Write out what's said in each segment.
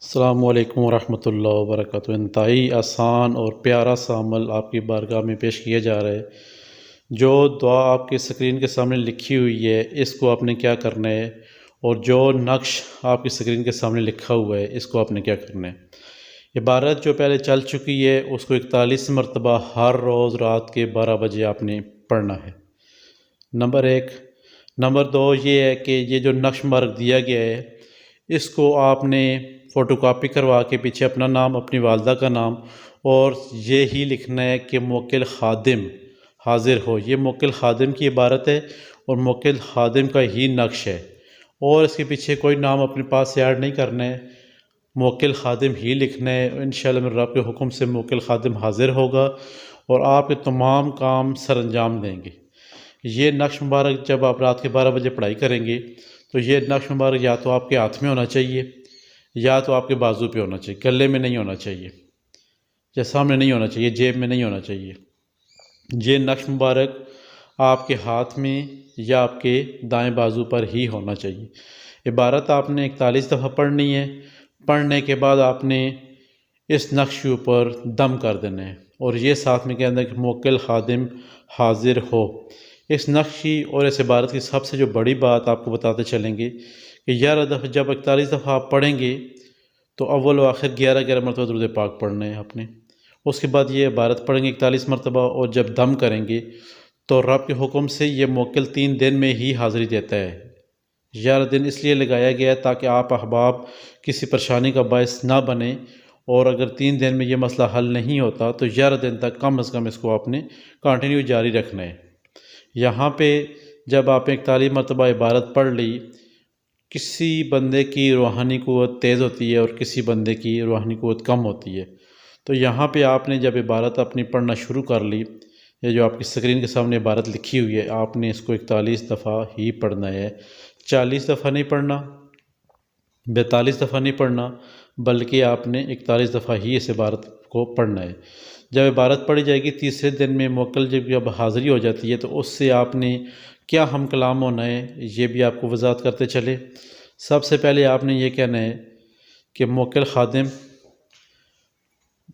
अस्सलामुअलैकुम वरहमतुल्लाहि वबरकातुहू। इंतहाई आसान और प्यारा सा अमल आपकी बारगाह में पेश किया जा रहा है। जो दुआ आपकी स्क्रीन के सामने लिखी हुई है, इसको आपने क्या करना है, और जो नक्श आपकी स्क्रीन के सामने लिखा हुआ है, इसको आपने क्या करना है। इबारत जो पहले चल चुकी है, उसको 41 मरतबा हर रोज़ रात के 12 बजे आपने पढ़ना है। नंबर 1। नंबर 2 ये है कि ये जो नक्श मुबारक दिया गया है, इसको आपने फ़ोटोकॉपी करवा के पीछे अपना नाम, अपनी वालदा का नाम और ये ही लिखना है कि मोकिल ख़ादिम हाज़िर हो। ये मोकिल ख़ादिम की इबारत है और मोकिल ख़ादिम का ही नक्श है, और इसके पीछे कोई नाम अपने पास से ऐड नहीं करना है, मोकिल ख़ादिम ही लिखना है। इंशाअल्लाह मेरे रब के हुक्म से मोकिल ख़ादिम हाज़िर होगा और आपके तमाम काम सर अंजाम देंगे। ये नक्श मुबारक जब आप रात के 12 बजे पढ़ाई करेंगे, तो ये नक्श मुबारक या तो आपके हाथ में होना चाहिए या तो आपके बाजू पे होना चाहिए, गले में नहीं होना चाहिए या सामने नहीं होना चाहिए, जेब में नहीं होना चाहिए। ये नक्श मुबारक आपके हाथ में या आपके दाएं बाजू पर ही होना चाहिए। इबारत आपने 41 दफ़ा पढ़नी है। पढ़ने के बाद आपने इस नक्श के ऊपर दम कर देना है, और ये साथ में कहना है कि मोकिल ख़ादिम हाज़िर हो। इस नक्श की और इस इबारत की सबसे जो बड़ी बात आपको बताते चलेंगे कि 11 दफ़ा जब 41 दफ़ा आप पढ़ेंगे, तो अव्वल व आखिर 11 मरतबा दुरूद पाक पढ़ना है आपने। उसके बाद ये इबारत पढ़ेंगे 41 मरतबा, और जब दम करेंगे तो रब के हुक्म से ये मोकिल 3 दिन में ही हाज़िरी देता है। 11 दिन इसलिए लगाया गया है ताकि आप अहबाब किसी परेशानी का बायस ना बने, और अगर 3 दिन में ये मसला हल नहीं होता तो 11 दिन तक कम अज़ कम इसको आपने कंटिन्यू जारी रखना है। यहाँ पे जब आपने 41 मरतबा इबारत पढ़ ली, किसी बंदे की रूहानी क़ुव्वत तेज़ होती है और किसी बंदे की रूहानी क़ुव्वत कम होती है। तो यहाँ पे आपने जब इबारत अपनी पढ़ना शुरू कर ली, ये जो आपकी स्क्रीन के सामने इबारत लिखी हुई है, आपने इसको 41 दफ़ा ही पढ़ना है। 40 दफ़ा नहीं पढ़ना, 42 दफ़ा नहीं पढ़ना, बल्कि आपने 41 दफ़ा ही इस इबारत को पढ़ना है। जब इबारत पढ़ी जाएगी, तीसरे दिन में मोकिल जब हाज़िरी हो जाती है, तो उससे आपने क्या हम कलाम होना है, ये भी आपको वज़ाहत करते चले। सबसे पहले आपने ये कहना है कि मोकिल ख़ादिम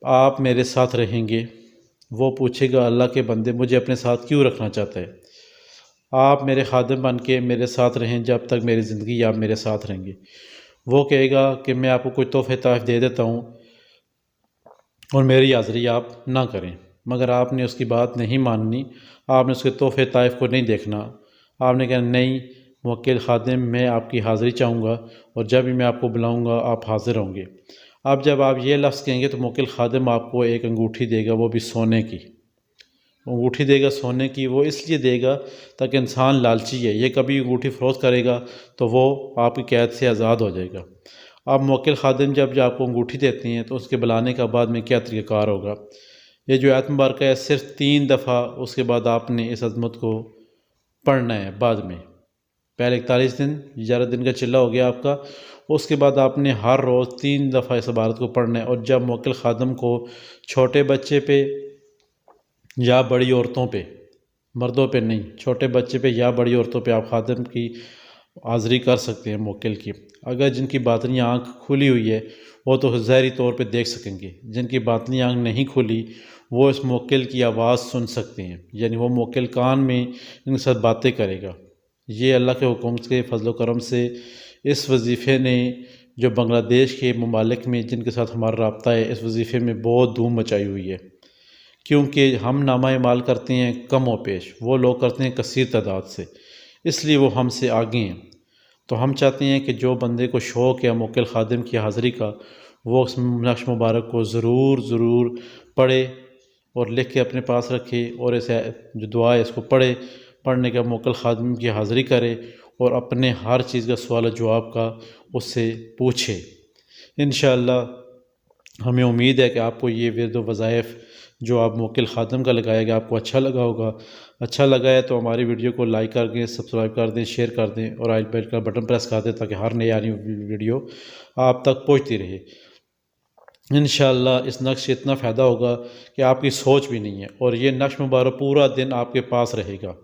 आप मेरे साथ रहेंगे। वो पूछेगा, अल्लाह के बंदे मुझे अपने साथ क्यों रखना चाहता है। आप मेरे ख़ादिम बन के मेरे साथ रहें जब तक मेरी ज़िंदगी आप मेरे साथ रहेंगे। वो कहेगा कि मैं आपको कोई तोहफ़े तहफ़ दे देता हूँ और मेरी हाज़िरी आप ना करें, मगर आपने उसकी बात नहीं माननी। आपने उसके तोहफ़े तहफ़ को नहीं देखना। आपने कहना, नहीं मोकिल ख़ादिम मैं आपकी हाज़िरी चाहूँगा, और जब भी मैं आपको बुलाऊँगा आप हाज़िर होंगे। अब जब आप ये लफ्ज़ कहेंगे तो मोकिल ख़ादिम आपको एक अंगूठी देगा, वो भी सोने की अंगूठी देगा। सोने की वो इसलिए देगा ताकि इंसान लालची है, ये कभी अंगूठी फ़रोख्त करेगा तो वो आपकी कैद से आज़ाद हो जाएगा। अब मोकिल ख़ादिम जब आपको अंगूठी देती हैं, तो उसके बुलाने का बाद में क्या तरीक़ाकार होगा। ये जो आयत मुबारक है, सिर्फ़ 3 दफ़ा उसके बाद आपने इस अज़मत को पढ़ना है। बाद में पहले 41 दिन, 11 दिन का चिल्ला हो गया आपका। उसके बाद आपने हर रोज़ 3 दफ़ा इस इबारत को पढ़ना है, और जब मोकिल ख़ादिम को छोटे बच्चे पे या बड़ी औरतों पे, मर्दों पे नहीं, छोटे बच्चे पे या बड़ी औरतों पे आप ख़ादिम की हाज़िरी कर सकते हैं मोकिल की। अगर जिनकी बातनी आँख खुली हुई है, वो तो ज़ाहिरी तौर पे देख सकेंगे। जिनकी बातनी आँख नहीं खुली, वो इस मोकिल की आवाज़ सुन सकते हैं, यानी वो मोकिल कान में इनके साथ बातें करेगा। ये अल्लाह के हुक्म के फ़ज़ल करम से इस वजीफ़े ने, जो बांग्लादेश के ममालिक में जिनके साथ हमारा रब्ता है, इस वजीफ़े में बहुत धूम मचाई हुई है। क्योंकि हम नामा माल करते हैं कम व पेश, वो लोग करते हैं कसीर तादाद से, इसलिए वो हमसे आगे हैं। तो हम चाहते हैं कि जो बंदे को शौक़ है मोकिल ख़ादिम की हाज़िरी का, वो उस नक्श मुबारक को ज़रूर पढ़े और लिख के अपने पास रखे, और इसे जो दुआ है इसको पढ़ने का मोकिल ख़ादिम की हाज़िरी करे, और अपने हर चीज़ का सवाल जवाब का उससे पूछे। इंशाअल्लाह हमें उम्मीद है कि आपको ये विर्द व वज़ाइफ़ जो आप मोकिल ख़ादिम का लगाया गया, आपको अच्छा लगा होगा। अच्छा लगा है तो हमारी वीडियो को लाइक कर दें, सब्सक्राइब कर दें, शेयर कर दें, और आइल बेल का बटन प्रेस कर दें ताकि हर नई आने वीडियो आप तक पहुँचती रहे। इंशाअल्लाह इस नक्श से इतना फ़ायदा होगा कि आपकी सोच भी नहीं है, और ये नक्श मुबारक पूरा दिन आपके पास रहेगा।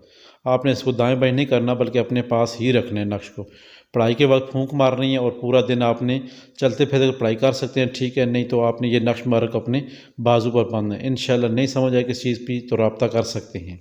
आपने इसको दाएं बाएं नहीं करना, बल्कि अपने पास ही रखना है नक्श को। पढ़ाई के वक्त फूंक मारनी है और पूरा दिन आपने चलते फिरते पढ़ाई कर सकते हैं, ठीक है। नहीं तो आपने ये नक्श मार्क अपने बाजू पर बांधना है। इंशाल्लाह नहीं समझ आए किस चीज़ की तो रब्ता कर सकते हैं।